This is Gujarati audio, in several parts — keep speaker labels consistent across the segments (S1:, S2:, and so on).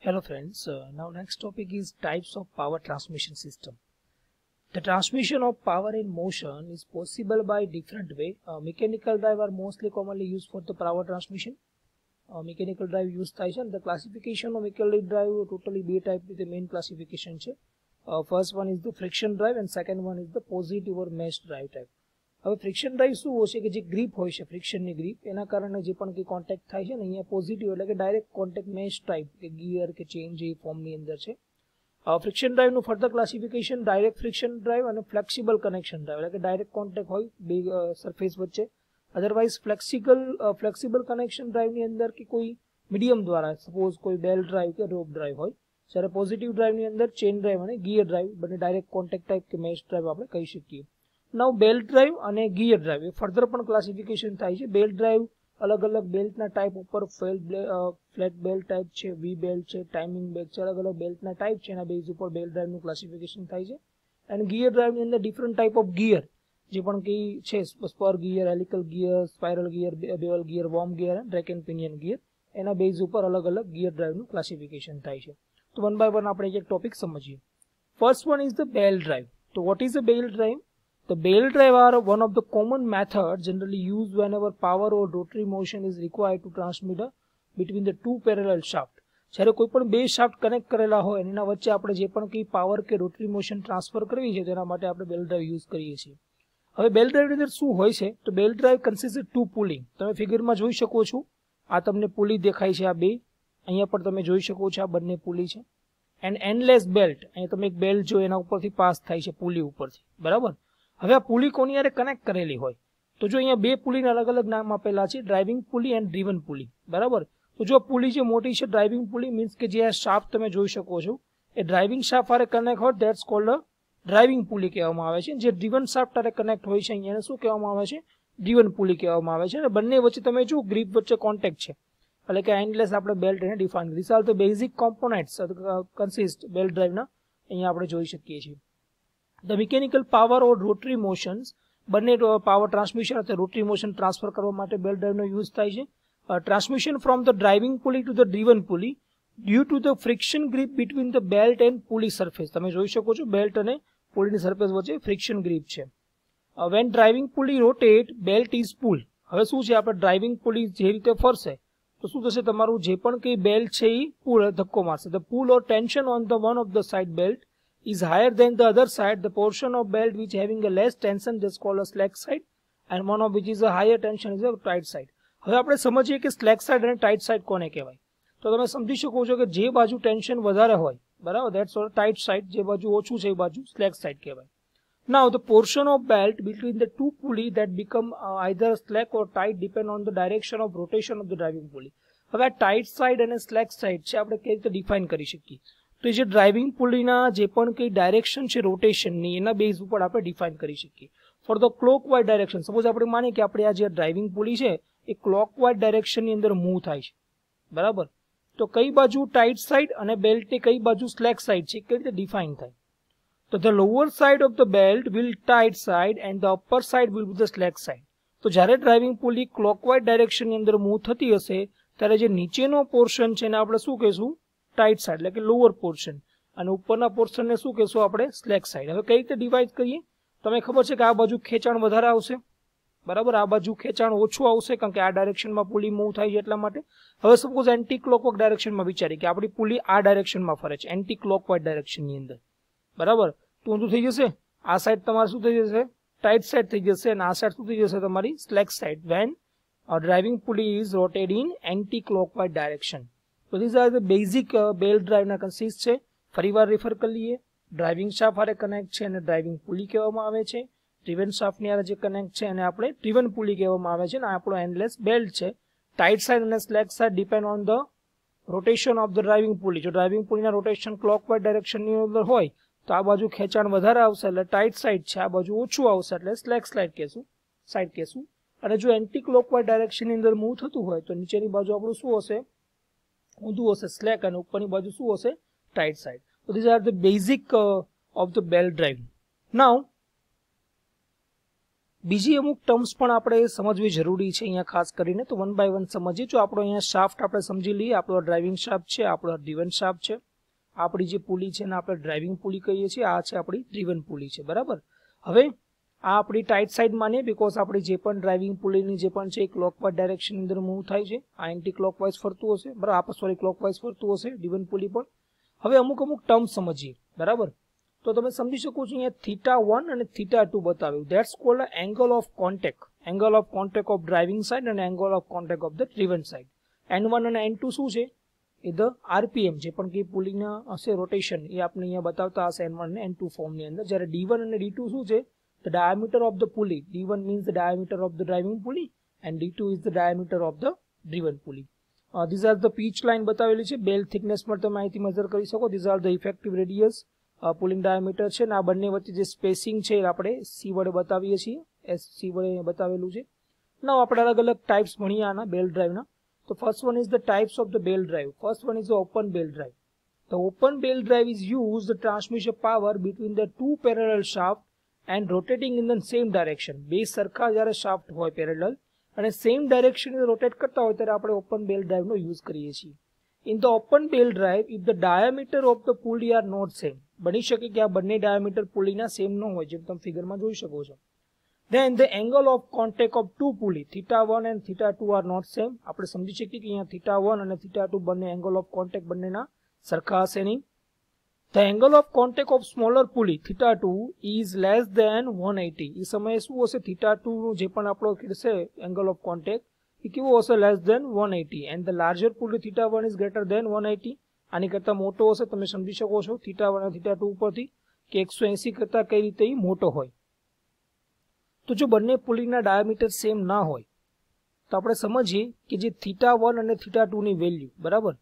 S1: Hello friends, now next topic is types of power transmission system. The transmission of power in motion is possible by different way. Mechanical drive are mostly commonly used for the power transmission. Mechanical drive use થાય છે. The classification of mechanical drive totally બે type the main classification છે. First one is the friction drive and second one is the positive or mesh drive type. હવે ફ્રિક્શન ડ્રાઈવ શું હોય છે કે જે ગ્રીપ હોય છે ફ્રિક્શનની ગ્રીપ એના કારણે જે પણ કંઈ કોન્ટેક્ટ થાય છે ને અહીંયા પોઝિટિવ એટલે કે ડાયરેક્ટ કોન્ટેક્ટ મેશ ટાઈપ કે ગિયર કે ચેન જે ફોર્મની અંદર છે. ફ્રિક્શન ડ્રાઈવનું further classification direct friction drive અને ફ્લેક્સિબલ કનેક્શન ડ્રાઈવ એટલે કે ડાયરેક્ટ કોન્ટેક્ટ હોય બે સરફેસ વચ્ચે. અધરવાઇઝ ફ્લેક્સિબલ કનેક્શન ડ્રાઈવની અંદર કે કોઈ મીડિયમ દ્વારા સપોઝ કોઈ બેલ્ટ ડ્રાઈવ કે રોપ ડ્રાઈવ હોય, જ્યારે પોઝિટિવ ડ્રાઈવની અંદર ચેન ડ્રાઈવ અને ગિયર ડ્રાઈવ બંને ડાયરેક્ટ કોન્ટેક્ટ ટાઈપ કે મેશ ડ્રાઈવ આપણે કહી શકીએ. નાઉ બેલ્ટ ડ્રાઈવ અને ગિયર ડ્રાઈવ એ ફર્ધર પણ ક્લાસિફિકેશન થાય છે. બેલ્ટ ડ્રાઈવ અલગ અલગ બેલ્ટના ટાઈપ ઉપર ફ્લેટ બેલ્ટ ટાઈપ છે, વી બેલ્ટ છે, ટાઈમિંગ બેલ્ટ છે, અલગ અલગ બેલ્ટના ટાઈપ છે એના બેઝ ઉપર બેલ્ટ ડ્રાઈવનું ક્લાસિફિકેશન થાય છે. અને ગિયર ડ્રાઈવની અંદર ડિફરન્ટ ટાઈપ ઓફ ગિયર જે પણ કંઈ છે, spur gear, helical gear, spiral gear, bevel gear, warm gear અને ડ્રેક એન્ડ પિનિયન ગિયર એના બેઝ ઉપર અલગ અલગ ગિયર ડ્રાઈવનું ક્લાસિફિકેશન થાય છે. તો વન બાય વન આપણે એક ટોપિક સમજીએ. First one is the belt drive. તો what is a belt drive? The belt drive are one of the common methods generally used whenever power or rotary motion is required to transmit between the two parallel shaft. જ્યારે કોઈ પણ બે શાફ્ટ કનેક્ટ કરેલા હોય એના વચ્ચે આપણે જે પણ કંઈ પાવર કે રોટરી મોશન ટ્રાન્સફર કરવી છે તેના માટે આપણે બેલ્ટ ડ્રાઈવ યુઝ કરીએ છીએ. હવે બેલ્ટ ડ્રાઈવની અંદર શું હોય છે? તો belt drive consist to pulling. તમે ફિગરમાં જોઈ શકો છો, આ તમને પુલી દેખાય છે, આ બે અહીંયા પણ તમે જોઈ શકો છો, આ બંને પુલી છે. એન્ડ એન્ડલેસ બેલ્ટ, અહીંયા તમે એક બેલ્ટ જો એના ઉપરથી પાસ થાય છે પુલી ઉપરથી, બરાબર. હવે આ પુલી કોની યારે કનેક્ટ કરેલી હોય? તો જો અહીંયા બે પુલીના અલગ અલગ નામ આપેલા છે, driving pulley and driven pulley, બરાબર. તો જો પુલી જે મોટી છે ડ્રાઇવિંગ પુલી મીન્સ કે જે આ શાફ્ટ તમે જોઈ શકો છો એ ડ્રાઇવિંગ શાફ્ટ હારે કનેક્ટ હોય, that's cold a driving pulley કહેવામાં આવે છે. જે ડ્રીવન શાફ્ટ હારે કનેક્ટ હોય છે અહીંયા શું કહેવામાં આવે છે? ડ્રીવન પુલી કહેવામાં આવે છે. અને બંને વચ્ચે તમે જો ગ્રીપ વચ્ચે કોન્ટેક્ટ છે એટલે કે એન્ડલેસ આપણે બેલ્ટ એને ડિફાઇન કરી. This are the basic components consist belt ડ્રાઇવના અહીંયા આપણે જોઈ શકીએ છીએ. The mechanical power or rotary motions બંને પાવર ટ્રાન્સમિશન અથવા રોટરી મોશન ટ્રાન્સફર કરવા માટે બેલ્ટ ડ્રાઈવનો યુઝ થાય છે. Transmission from the driving pulley to the driven pulley due to the friction grip between the belt and pulley surface. તમે જોઈ શકો છો બેલ્ટ અને પુલીની સરફેસ વચ્ચે ફ્રિક્શન ગ્રીપ છે. When driving pulley rotate belt is pull. હવે શું છે, આપણે ડ્રાઇવિંગ પુલી જે રીતે ફરશે તો શું થશે, તમારું જે પણ કંઈ બેલ્ટ છે એ પુલ ધક્કો મારશે. The pull or tension on the one of the side belt is higher than the other side. The portion of belt which having a less tension is called a slack side and one of which is a higher tension is a tight side. હવે આપણે સમજીએ કે સ્લેક સાઇડ અને ટાઇટ સાઇડ કોને કહેવાય. તો તમે સમજી શકો છો કે જે બાજુ ટેન્શન વધારે હોય, બરાબર, ધેટ્સ ઓલ ટાઇટ સાઇડ. જે બાજુ ઓછું છે એ બાજુ સ્લેક સાઇડ કહેવાય. Now the portion of belt between the two pulley that become either slack or tight depend on the direction of rotation of the driving pulley. હવે આ ટાઇટ સાઇડ અને સ્લેક સાઇડ છે આપણે કેવી રીતે ડિફાઇન કરી શકીએ? તો જે ડ્રાઇવિંગ પુલીના જે પણ કંઈ ડાયરેક્શન છે રોટેશનની એના બેઝ ઉપર આપણે ડિફાઇન કરી શકીએ. For the clockwise direction, suppose આપણે માનીએ કે આપણે આ જે ડ્રાઇવિંગ પુલી છે એ ક્લોકવાઇઝ ડાયરેક્શનની અંદર મૂવ થાય છે, બરાબર. તો કઈ બાજુ ટાઇટ સાઇડ અને બેલ્ટની કઈ બાજુ સ્લેક સાઇડ છે કઈ રીતે ડિફાઇન થાય? તો the lower side of the belt will tight side and the upper side will be the slack side. તો જ્યારે ડ્રાઇવિંગ પુલી ક્લોકવાઇઝ ડાયરેક્શનની અંદર મૂવ થતી હશે ત્યારે જે નીચેનો પોર્શન છે એને આપણે શું કહીશું? ટાઇટ સાઇડ એટલે કે લોઅર પોર્શન. અને ઉપરના પોર્શનને શું કહેશું આપણે? Slack side. હવે કઈ રીતે ડિવાઇડ કરીએ? તમને ખબર છે કે આ બાજુ ખેંચાણ વધારે આવશે, બરાબર, આ બાજુ ખેંચાણ ઓછું આવશે કારણ કે આ ડાયરેક્શનમાં પુલી મૂવ થાય છે એટલા માટે. હવે સપોઝ એન્ટી ક્લોકવાઇઝ ડાયરેક્શનમાં વિચારીએ કે આપણી પુલી આ ડાયરેક્શનમાં ફરે છે, એન્ટી ક્લોકવાઇઝ ડાયરેક્શનની અંદર, બરાબર. તો ઊંધું થઈ જશે, આ સાઈડ તમારે શું થઈ જશે? ટાઇટ સાઇડ થઈ જશે અને આ સાઈડ શું થઈ જશે? તમારી slack side. When driving pulley is rotated in anti clockwise direction. તો this are the basic belt ડ્રાઇવના કન્સિસ્ટ છે. ફરીવાર રેફર કરી લઈએ. ડ્રાઇવિંગ શાફ્ટ હારે કનેક્ટ છે અને ડ્રાઇવિંગ પુલી કહેવામાં આવે છે. ડ્રીવન શાફ્ટની હારે જે કનેક્ટ છે અને આપણે ડ્રીવન પુલી કહેવામાં આવે છે. અને આપણો એન્ડલેસ બેલ્ટ છે. ટાઇટ સાઇડ અને slack side depend on the rotation of the driving pulley. જો ડ્રાઇવિંગ પુલીના રોટેશન ક્લોકવાઇઝ ડાયરેક્શનની અંદર હોય તો આ બાજુ ખેંચાણ વધારે આવશે એટલે ટાઇટ સાઇડ છે, આ બાજુ ઓછું આવશે એટલે સ્લેક સાઇડ કહેશું. અને જો એન્ટી ક્લોકવાઇઝ ડાયરેક્શનની અંદર મૂવ થતું હોય તો નીચેની બાજુ આપણું શું હશે? ઊંધું હશે, સ્લેક, અને ઉપરની બાજુ શું હશે? Tight side. So these are the basic of the belt drive. Now બીજી અમુક ટર્મ્સ પણ આપણે સમજવી જરૂરી છે અહીંયા ખાસ કરીને, તો વન બાય વન સમજીએ. જો આપણો અહીંયા શાફ્ટ આપણે સમજી લઈએ, આપણો ડ્રાઇવિંગ શાફ્ટ છે, આપણો ડ્રીવન શાફ્ટ છે, આપણી જે પુલી છે ને આપણે ડ્રાઇવિંગ પુલી કહીએ છીએ, આ છે આપણી ડ્રીવન પુલી છે, બરાબર. હવે આ આપણી ટાઈટ સાઈડ માનીએ, બીકોઝ આપણી જે પણ ડ્રાઇવિંગ પુલીની જે પણ છે એ ક્લોકવાઇઝ ડાયરેક્શન અંદર મૂવ થાય છે. આ એન્ટી ક્લોકવાઇઝ ફરતું હશે, બરાબર, સોરી ક્લોકવાઇઝ ફરતું હશે ડ્રીવન પુલી પણ. હવે અમુક ટર્મ સમજીએ, બરાબર. તો તમે સમજી શકો છો અહીંયા θ1 અને θ2 બતાવ્યું. That's called angle of contact of driving side અને angle of contact of the driven side. N1 અને N2 શું છે? એ ધ આરપીએમ, જે પણ કે પુલીના હશે રોટેશન, એ આપણે અહીંયા બતાવતા હશે N1 અને N2 ફોર્મની અંદર. જ્યારે D1 અને D2 શું છે? The diameter of the pulley. D1 means the diameter of the driving pulley and D2 is the diameter of the driven pulley. These are the pitch line બતાવેલી છે. બેલ થિકનેસ પર તમે અહીંથી મેઝર કરી શકો. These are the effective radius. Pulling diameter છે ને આ બંને વચ્ચે જે સ્પેસિંગ છે આપણે સી વડે બતાવીએ છીએ, સી વડે બતાવેલું છે. નાવ આપણે અલગ અલગ ટાઈપ્સ ભણીએ આના બેલ ડ્રાઈવના. તો first one is the types of the bell drive. First one is the open bell drive. The open bell drive is used to transmit power between the two parallel shafts and rotating in the same direction. બે સરખા જ્યારે શાફ્ટ હોય પેરેલલ અને સેમ ડાયરેક્શન રોટેટ કરતા હોય ત્યારે આપણે ઓપન બેલ ડ્રાઈવ નો યુઝ કરીએ છીએ. In the open bell drive, if the diameter of the pulley are not same, બની શકે કે આ બંને ડાયામીટર પુલીના સેમ ન હોય, જેમ તમે ફિગરમાં જોઈ શકો છો. Then the angle of contact of two pulley θ1 and θ2 are not same. આપણે સમજી શકીએ કે અહીંયા θ1 અને θ2 બંને એંગલ ઓફ કોન્ટેક્ટ બંનેના સરખા હશે નહીં. The angle of contact of smaller pulley θ2 is less than 180. એ સમયે શું હશે? θ2 નું જે પણ આપણો હશે એંગલ ઓફ કોન્ટેક્ટ એ કેવો હશે? Less than 180. And the larger pulley θ1 is greater than 180. આની કરતા મોટો હશે. તમે સમજી શકો છો θ1 અને θ2 ઉપરથી કે 180 કરતા કઈ રીતે એ મોટો હોય. તો જો બંને પુલીના ડાયામીટર સેમ ના હોય તો આપણે સમજીએ કે જે θ1 અને θ2 ની વેલ્યુ, બરાબર,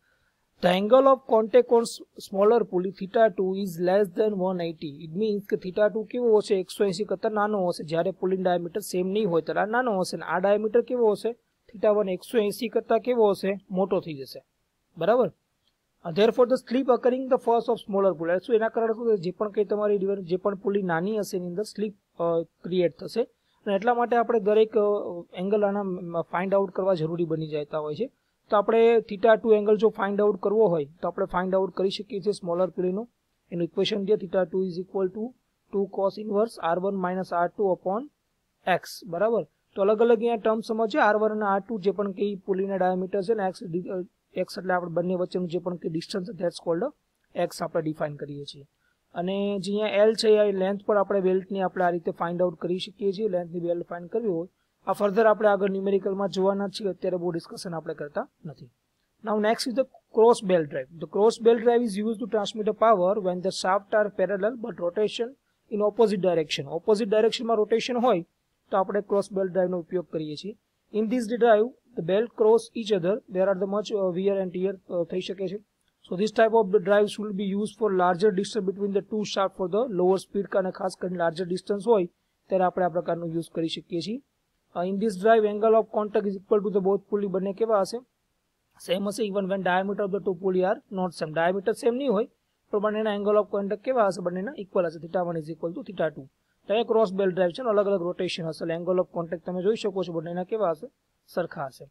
S1: the angle of contact on smaller pulley θ2 is less than 180. It means કે θ2 કેવો હશે? 180 કરતા નાનો હશે. જ્યારે પુલીનો ડાયામીટર સેમ નહીં હોય ત્યારે આ નાનો હશે. આ ડાયામીટર કેવો હશે? θ1 180 કરતા કેવો હશે? મોટો થઈ જશે, બરાબર. Therefore the slip occurring the first of smaller pulley. So એના કારણે શું થશે? જે પણ કઈ તમારી જે પણ પુલી નાની હશે એની અંદર સ્લીપ ક્રિએટ થશે અને એટલા માટે આપણે દરેક એંગલ આના ફાઇન્ડ આઉટ કરવા જરૂરી બની જતા હોય છે. તો આપણે θ2 એંગલ જો ફાઇન્ડ આઉટ કરવો હોય તો આપણે ફાઇન્ડ આઉટ કરી શકીએ છીએ સ્મોલર પુલીનો. એનું ઇક્વેશન છે θ2 is equal to 2 cos inverse r1 minus r2 upon x, બરાબર. તો અલગ અલગ અહીંયા ટર્મ સમજીએ. r1 અને r2 જે પણ કઈ પુલીના ડાયામીટર છે ને x એટલે આપણે બંને વચ્ચેનું જે પણ કઈ ડિસ્ટન્સ છે ધેટ્સ કોલ્ડ x આપણે ડિફાઇન કરીએ છીએ. અને જે અહીંયા L છે એ લેન્થ પર આપણે બેલ્ટની આપણે આ રીતે ફાઇન્ડ આઉટ કરી શકીએ છીએ. લેન્થની બેલ્ટ ફાઇન્ડ કરવી હોય આ ફર્ધર આપણે આગળ ન્યુમેરિકલમાં જોવાના છીએ. અત્યારે બહુ ડિસ્કશન આપણે કરતા નથી. Now next is the cross bell drive. The cross bell drive is used to transmit a power when the shafts are parallel but rotation in opposite direction. Opposite direction માં rotation હોય તો આપણે cross bell drive નો ઉપયોગ કરીએ છીએ. In this drive the belt cross each other. There are the much wear and tear થઈ શકે છે. So this type of the drive should be used for larger distance between the two shafts for the lower speed. અને ખાસ કરીને larger distance હોય ત્યારે આપણે આ પ્રકારનો યુઝ કરી શકીએ છીએ. In this drive angle of contact is equal to the both pulley. બંને કેવા હશે? સેમ હશે. even when diameter of the two pulley are not same. diameter same નહીં હોય પણ બંનેના angle of contact કેવા હશે? બંનેના ઇક્વલ હશે. θ1 is equal to θ2. તો એ ક્રોસ બેલ ડ્રાઈવ છે, અલગ અલગ રોટેશન હશે. એંગલ ઓફ કોન્ટેક્ટ તમે જોઈ શકો છો બંનેના કેવા હશે? સરખા હશે.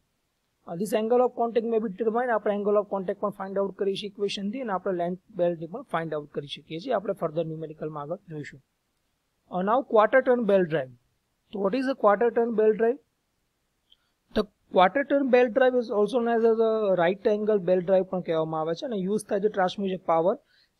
S1: This angle of contact may be determined. આપણે એંગલ ઓફ કોન્ટેક્ટ પણ ફાઇન્ડ આઉટ કરી શકીએ ઇક્વેશનથી અને આપણે લેન્થ બેલ્ટની પણ ફાઇન્ડ આઉટ કરી શકીએ છીએ. આપણે ફર્ધર ન્યુમેરિકલમાં આગળ જોઈશું. Now quarter turn bell drive. So what is a quarter turn bell drive? The quarter turn bell drive is also known as a right angle bell drive પણ કહેવામાં આવે છે અને યુઝ થાય છે ટ્રાન્સમિશન પાવર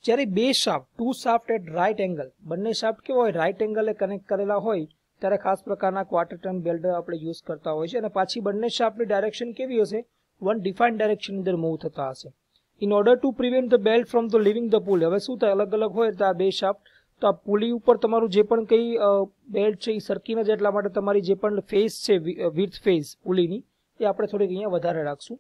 S1: જ્યારે બે shaft to shaft at right angle, બંને શાફ્ટ કેવો હોય? રાઇટ એંગલે કનેક્ટ કરેલા હોય ત્યારે ખાસ પ્રકારના ક્વાર્ટર ટર્ન બેલ ડ્રાઈવ આપણે યુઝ કરતા હોય છે. અને પાછી બંને શાફ્ટની ડાયરેક્શન કેવી હશે? વન ડિફાઇન્ડ ડાયરેક્શન અંદર મૂવ થતા હશે. In order to prevent the belt from the living the pulley. હવે શું થાય? અલગ અલગ હોય તો આ બે શાફ્ટ તો આ પુલી ઉપર તમારું જે પણ કઈ બેલ્ટ છે એ સરકી ન જાય એટલા માટે તમારી જે પણ ફેસ છે વિથ ફેસ પુલીની એ આપણે થોડીક અહીંયા વધારે રાખશું.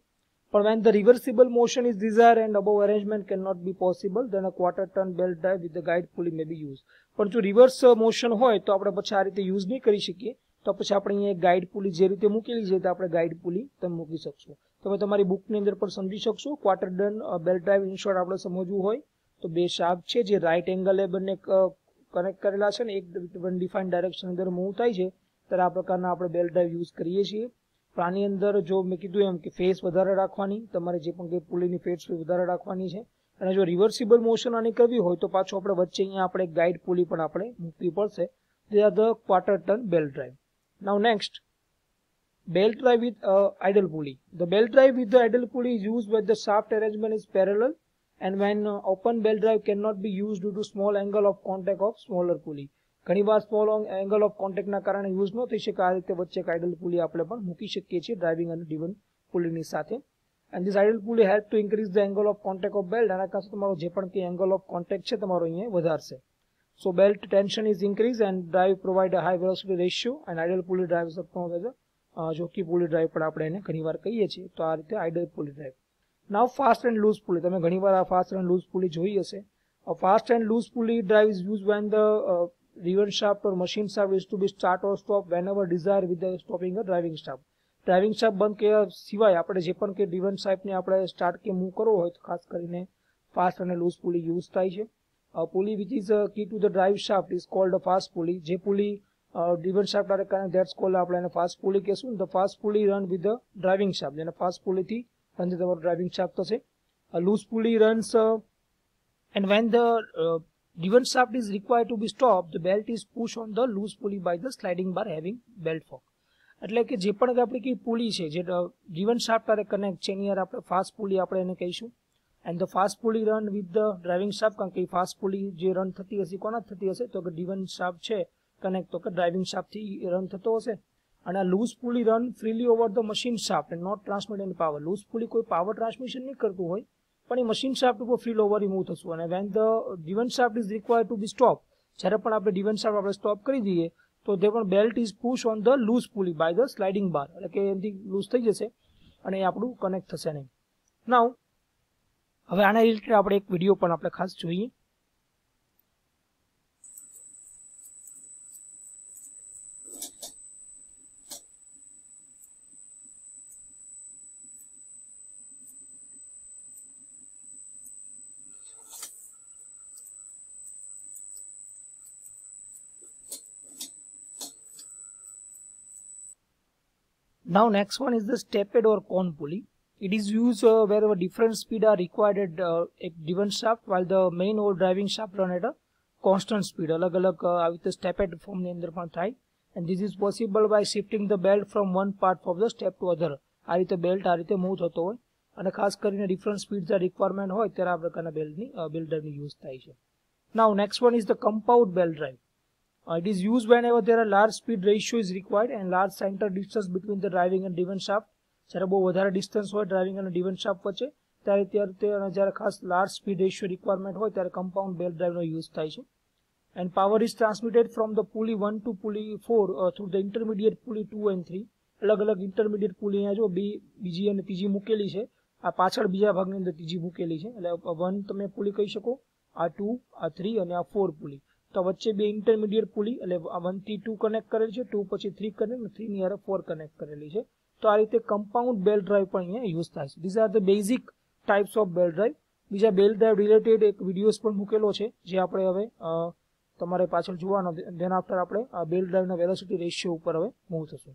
S1: પણ when the reversible motion is desired and above arrangement cannot be possible, then a quarter turn belt drive with the guide pulley may be used. પણ જો રિવર્સ મોશન હોય તો આપણે પછી આ રીતે યુઝ નહીં કરી શકીએ. તો પછી આપણે અહીંયા ગાઈડ પુલી જે રીતે મૂકેલી છે તો આપણે ગાઈડ પુલી તમે મૂકી શકશો. તમે તમારી બુકની અંદર પણ સમજી શકશો. Quarter turn belt drive in short આપણે સમજવું હોય તો બે શાફ્ટ છે જે રાઈટ એંગલે બંને કનેક્ટ કરેલા છે ને એક વન ડિફાઇન્ડ ડાયરેક્શન અંદર મૂવ થાય છે ત્યારે આ પ્રકારના આપણે બેલ્ટ ડ્રાઈવ યુઝ કરીએ છીએ. પણ આની અંદર જો મેં કીધું એમ કે ફેસ વધારે રાખવાની, તમારે જે પણ કંઈ પુલીની ફેસ વધારે રાખવાની છે. અને જો રિવર્સિબલ મોશન આની કરવી હોય તો પાછું આપણે વચ્ચે અહીંયા આપણે ગાઈડ પુલી પણ આપણે મૂકવી પડશે. They are the quarter turn belt drive. Now next, belt drive with idle pulley. The belt drive with the idle pulley is used when the shaft arrangement is parallel and when open belt drive cannot be used due to small angle of contact of smaller pulley. ઘણીવાર સ્મોલ એંગલ ઓફ કોન્ટેક્ટના કારણે યુઝ ન થઈ શકે. આ રીતે વચ્ચે એક આઇડલ પુલી આપણે પણ મૂકી શકીએ છીએ ડ્રાઇવિંગ અને ડિવન પુલીની સાથે. And this idle pulley help to increase the angle of contact of belt. આના કારણે તમારો જે પણ કંઈ એંગલ ઓફ કોન્ટેક્ટ છે તમારો અહીંયા વધારશે. So belt tension is increased and drive provide a high velocity ratio and idle pulley drive is known as a jockey pulley drive પણ આપણે એને ઘણીવાર કહીએ છીએ. તો આ રીતે idle pulley drive. Now fast and loose pulley. તમે ઘણીવાર આ fast and loose pulley જોઈ હશે. A fast and loose pulley drive is used when the driven shaft or machine shaft is to be start or stop whenever desired with the stopping a driving shaft. Driving shaft બંધ કર્યા સિવાય આપણે જે પણ કે ડ્રીવન શાફ્ટને આપણે સ્ટાર્ટ કે મૂવ કરવો હોય તો ખાસ કરીને ફાસ્ટ અને લૂઝ પુલી યુઝ થાય છે. Pulley which is key to the drive shaft is called fast pulley. જે પુલી ડ્રીવન શાફ્ટ આવે કારણે ધેટ્સ કોલ્ડ આપણે એને ફાસ્ટ પુલી કહેશું. The fast pulley run with the driving shaft. જેને ફાસ્ટ પુલીથી રન તમારું ડ્રાઇવિંગ શાફ્ટ થશે. Loose pulley runs and when the driven shaft is required to be stopped, the belt is pushed on the loose pulley by the sliding bar having belt fork. એટલે કે જે પણ આપણી કઈ પુલી છે જે ડ્રીવન શાફ્ટ સાથે કનેક્ટ છે એની આપણે ફાસ્ટ પુલી આપણે એને કહીશું. And the fast pulley run with the driving shaft. કારણ કે ફાસ્ટ પુલી જે રન થતી હશે કોના થતી હશે તો કે ડ્રીવન શાફ્ટ છે કનેક્ટ તો કે ડ્રાઇવિંગ શાફ્ટથી રન થતો હશે. અને આ loose pulley run freely over the machine shaft and not transmit any power. Loose pulley કોઈ પાવર ટ્રાન્સમિશન નહીં કરતું હોય પણ એ મશીન શાફ્ટ ઉપર ફ્રી ઓવર મૂવ થશું. અને when the driven shaft is required to be stop. જ્યારે પણ આપણે ડ્રીવન શાફ્ટ આપણે સ્ટોપ કરી દઈએ તો તે પણ belt is push on the loose pulley by the sliding bar. એટલે કે એનાથી લૂઝ થઈ જશે અને એ આપણું કનેક્ટ થશે નહીં. નાઉ હવે આના રિલેટેડ આપણે એક વિડીયો પણ આપણે ખાસ જોઈએ. Now next one is the stepped or cone pulley. It is used wherever different speed are required at a given shaft while the main or driving shaft run at a constant speed. અલગ અલગ આવી રીતે stepped form ની અંદર પણ થાય. And this is possible by shifting the belt from one part of the step to other. આ રીતે બેલ્ટ આ રીતે મૂવ થતો હોય અને ખાસ કરીને ડિફરન્ટ સ્પીડ જે રિક્વાયરમેન્ટ હોય ત્યારે આ પ્રકારના બેલ્ટ ડ્રાઇવની યુઝ થાય છે. Now next one is the compound belt drive. It is used whenever there are large speed ratio is required and large center distance between the driving and driven shaft. જ્યારે બહુ વધારે ડિસ્ટન્સ હોય ડ્રાઇવિંગ અને driven shaft વચ્ચે ત્યારે જ્યારે ખાસ લાર્જ સ્પીડ રેશિયો રિક્વાયરમેન્ટ હોય ત્યારે કમ્પાઉન્ડ બેલ્ટ ડ્રાઇવનો યુઝ થાય છે. And power is transmitted from the pulley 1 to pulley 4 through the intermediate pulley 2 and 3. અલગ અલગ ઇન્ટરમીડિયેટ પુલી અહીંયા જો બીજી અને ત્રીજી મૂકેલી છે. આ પાછળ બીજા ભાગની અંદર ત્રીજી મૂકેલી છે. એટલે 1 તમે પુલી કહી શકો, આ 2, આ 3 અને આ 4 પુલી. તો વચ્ચે બે ઇન્ટરમીડિયેટ પુલી એટલે 1 થી 2 કનેક્ટ કરેલી છે, 2 પછી 3 કનેક્ટ, 3 ની હારે 4 કનેક્ટ કરેલી છે. તો આ રીતે કમ્પાઉન્ડ બેલ્ટ ડ્રાઇવ પણ અહીંયા યુઝ થાય છે. These are the basic types of belt drive. બીજા બેલ્ટ ડ્રાઇવ રિલેટેડ એક વિડીયોઝ પણ મૂકેલો છે જે આપણે હવે તમારે પાછળ જોવાનો. ધેન આફ્ટર આપણે બેલ્ટ ડ્રાઇવના વેલોસિટી રેશિયો ઉપર હવે મૂવ થશું.